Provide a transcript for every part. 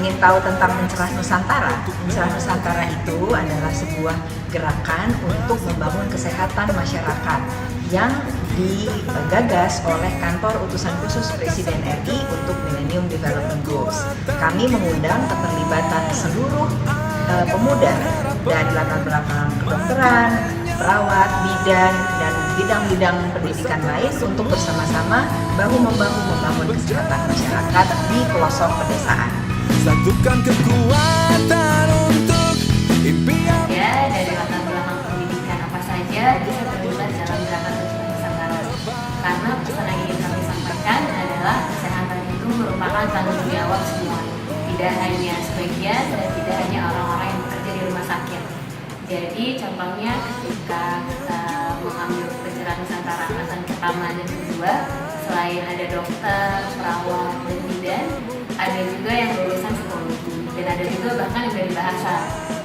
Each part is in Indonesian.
ingin tahu tentang Mencerah Nusantara? Mencerah Nusantara itu adalah sebuah gerakan untuk membangun kesehatan masyarakat yang digagas oleh Kantor Utusan Khusus Presiden RI untuk Millennium Development Goals. Kami mengundang keterlibatan seluruh pemuda dari latar belakang kedokteran, perawat, bidan, dan bidang-bidang pendidikan lain untuk bersama-sama bahu-membahu membangun kesehatan masyarakat di pelosok pedesaan. Satukan kekuatan untuk impian. Ya, dari latar belakang pendidikan apa saja bisa terlibat dalam gerakan Mencerah Nusantara. Karena pesan yang ingin kami sampaikan adalah kesehatan itu merupakan tanggung jawab semua, tidak hanya sebagian dan tidak hanya orang-orang yang bekerja di rumah sakit. Jadi contohnya ketika kita mengambil Mencerah Nusantara angkatan pertama dan kedua, selain ada dokter, perawat, dan bidan, ada juga yang lulusan psikologi dan ada juga bahkan yang dari bahasa.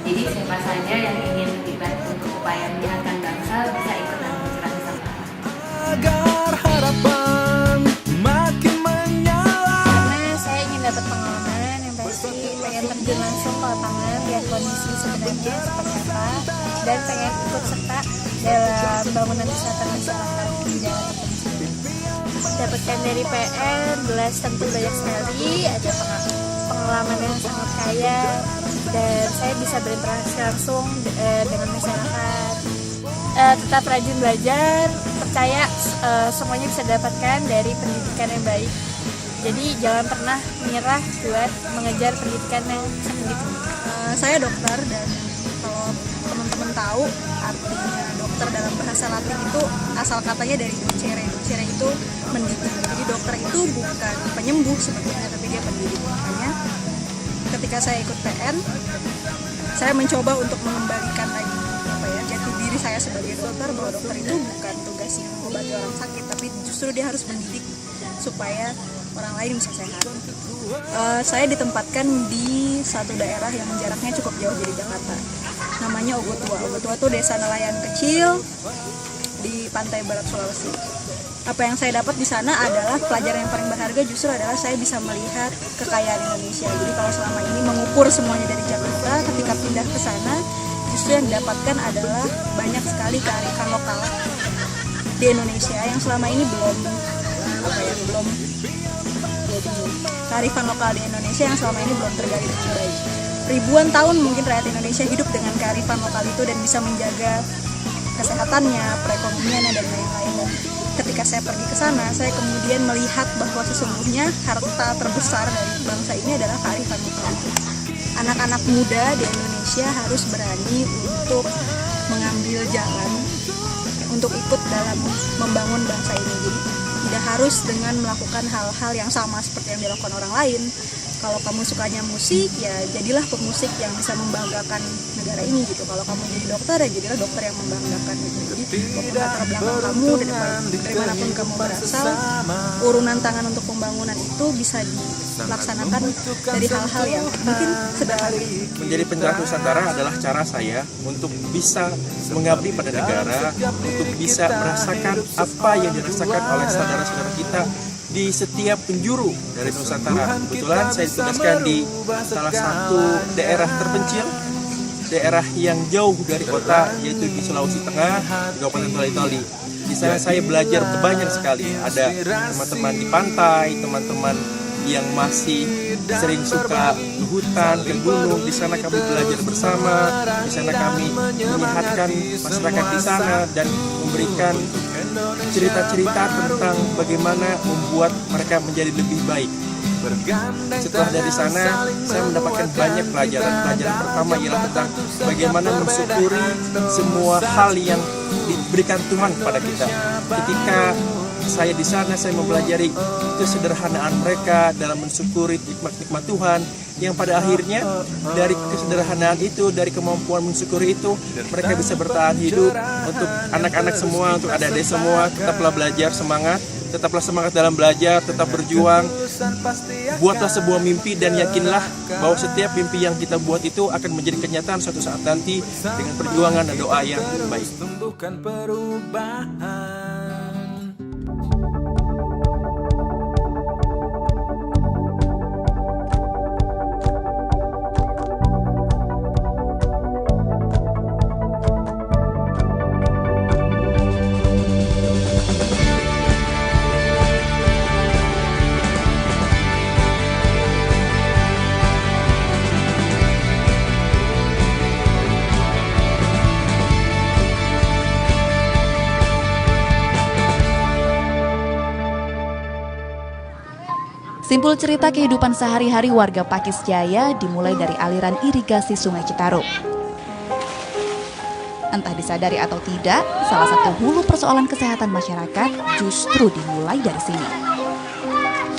Jadi siapa saja yang ingin terlibat untuk upaya menyehatkan bangsa bisa ikut dalam Mencerah Nusantara. Agar harapan makin menyala. Karena saya ingin dapat pengalaman yang pasti, pengen terjun langsung ke lapangan lihat kondisi sebenarnya seperti apa, dan pengen ikut serta dalam bangunan kesehatan masyarakat di daerah terpencil. Dapatkan dari PN jelas tentu banyak sekali, ada pengalaman yang sangat kaya dan saya bisa berinteraksi langsung dengan masyarakat. Tetap rajin belajar, percaya semuanya bisa didapatkan dari pendidikan yang baik. Jadi jangan pernah menyerah buat mengejar pendidikan yang setinggi. Saya dokter, dan kalau teman-teman tahu artinya dokter dalam bahasa Latin itu asal katanya dari docere. Docere itu mendidik. Jadi dokter itu bukan penyembuh sebetulnya, tapi dia pendidik. Makanya ketika saya ikut PN, saya mencoba untuk mengembalikan lagi jati diri saya sebagai dokter, bahwa dokter itu bukan tugasnya mengobati orang sakit, tapi justru dia harus mendidik supaya orang lain bisa sehat. Saya ditempatkan di satu daerah yang jaraknya cukup jauh dari Jakarta. Namanya Ogotua. Ogotua itu desa nelayan kecil di pantai barat Sulawesi. Apa yang saya dapat di sana adalah pelajaran yang paling berharga, justru adalah saya bisa melihat kekayaan Indonesia. Jadi kalau selama ini mengukur semuanya dari Jakarta, ketika pindah ke sana, justru yang didapatkan adalah banyak sekali kearifan lokal di Indonesia yang selama ini belum kearifan lokal di Indonesia yang selama ini belum tergali dengan baik. Ribuan tahun mungkin rakyat Indonesia hidup dengan kearifan lokal itu dan bisa menjaga kesehatannya, perekonomiannya, dan lain-lain. Dan ketika saya pergi ke sana, saya kemudian melihat bahwa sesungguhnya harta terbesar dari bangsa ini adalah kearifan lokal. Anak-anak muda di Indonesia harus berani untuk mengambil jalan untuk ikut dalam membangun bangsa ini. Jadi tidak harus dengan melakukan hal-hal yang sama seperti yang dilakukan orang lain. Kalau kamu sukanya musik, ya jadilah pemusik yang bisa membanggakan negara ini gitu. Kalau kamu jadi dokter, ya jadilah dokter yang membanggakan gitu. Jadi walaupun latar belakang kamu dan dari manapun kamu berasal, urunan tangan untuk pembangunan itu bisa dilaksanakan dari hal-hal yang mungkin sederhana. Menjadi Pencerah Nusantara adalah cara saya untuk bisa mengabdi pada negara, untuk bisa merasakan apa yang dirasakan oleh saudara-saudara kita di setiap penjuru dari Nusantara. Kebetulan saya ditugaskan di salah satu daerah terpencil, daerah yang jauh dari kota, yaitu di Sulawesi Tengah, di Kabupaten Toli-Toli. Di sana saya belajar banyak sekali. Ada teman-teman di pantai, teman-teman yang masih sering suka ke hutan, ke gunung. Di sana kami belajar bersama. Di sana kami menyehatkan masyarakat di sana dan memberikan cerita-cerita tentang bagaimana membuat mereka menjadi lebih baik. Setelah dari sana, saya mendapatkan banyak pelajaran. Pelajaran pertama ialah tentang bagaimana mensyukuri semua hal yang diberikan Tuhan kepada kita. Ketika saya di sana, saya mempelajari kesederhanaan mereka dalam mensyukuri nikmat-nikmat Tuhan, yang pada akhirnya dari kesederhanaan itu, dari kemampuan mensyukuri itu, mereka bisa bertahan hidup. Untuk anak-anak semua, untuk adik-adik semua, tetaplah belajar, semangat, tetaplah semangat dalam belajar, tetap berjuang, buatlah sebuah mimpi dan yakinlah bahwa setiap mimpi yang kita buat itu akan menjadi kenyataan suatu saat nanti dengan perjuangan dan doa yang baik. Tumbuhkan perubahan. Simpul cerita kehidupan sehari-hari warga Pakis Jaya dimulai dari aliran irigasi Sungai Citarum. Entah disadari atau tidak, salah satu hulu persoalan kesehatan masyarakat justru dimulai dari sini.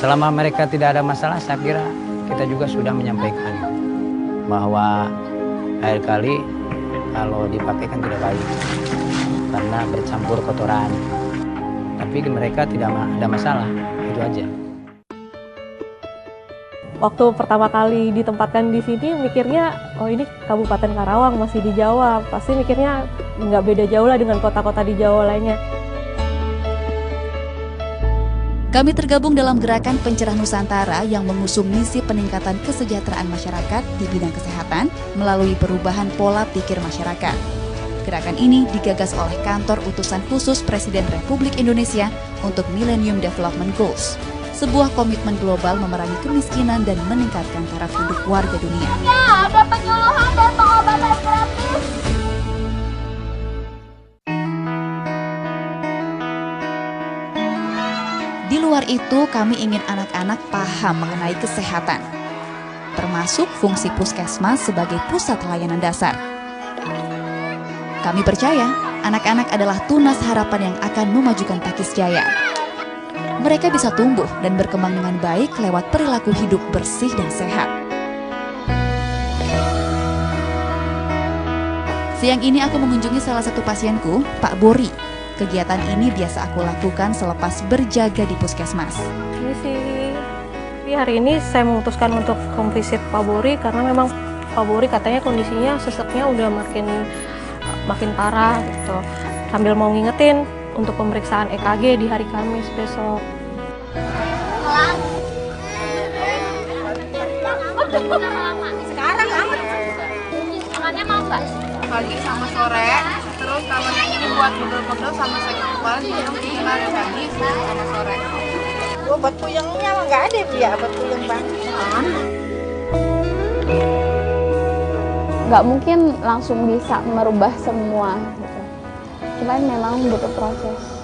Selama mereka tidak ada masalah, saya kira kita juga sudah menyampaikan bahwa air kali kalau dipakai kan tidak baik karena bercampur kotoran. Tapi mereka tidak ada masalah, itu aja. Waktu pertama kali ditempatkan di sini mikirnya, oh ini Kabupaten Karawang masih di Jawa. Pasti mikirnya nggak beda jauh lah dengan kota-kota di Jawa lainnya. Kami tergabung dalam gerakan Pencerah Nusantara yang mengusung misi peningkatan kesejahteraan masyarakat di bidang kesehatan melalui perubahan pola pikir masyarakat. Gerakan ini digagas oleh Kantor Utusan Khusus Presiden Republik Indonesia untuk Millennium Development Goals, sebuah komitmen global memerangi kemiskinan dan meningkatkan taraf hidup warga dunia. Ada penyuluhan dan pengobatan gratis. Di luar itu, kami ingin anak-anak paham mengenai kesehatan, termasuk fungsi puskesmas sebagai pusat layanan dasar. Kami percaya, anak-anak adalah tunas harapan yang akan memajukan Pakis Jaya. Mereka bisa tumbuh dan berkembang dengan baik lewat perilaku hidup bersih dan sehat. Siang ini aku mengunjungi salah satu pasienku, Pak Bori. Kegiatan ini biasa aku lakukan selepas berjaga di puskesmas. Ini sih, hari ini saya memutuskan untuk home visit Pak Bori karena memang Pak Bori katanya kondisinya seseknya udah makin parah gitu. Sambil mau ngingetin untuk pemeriksaan EKG di hari Kamis besok. Sekarang amat. Makannya mau nggak? Pagi sama sore, terus kalau ini buat pegel-pegel sama sakit kepala minum sekali pagi sama sore. Obat puyengnya mah nggak ada ya, obat puyeng bang. Nggak mungkin langsung bisa merubah semua gitu. Cuman memang butuh proses.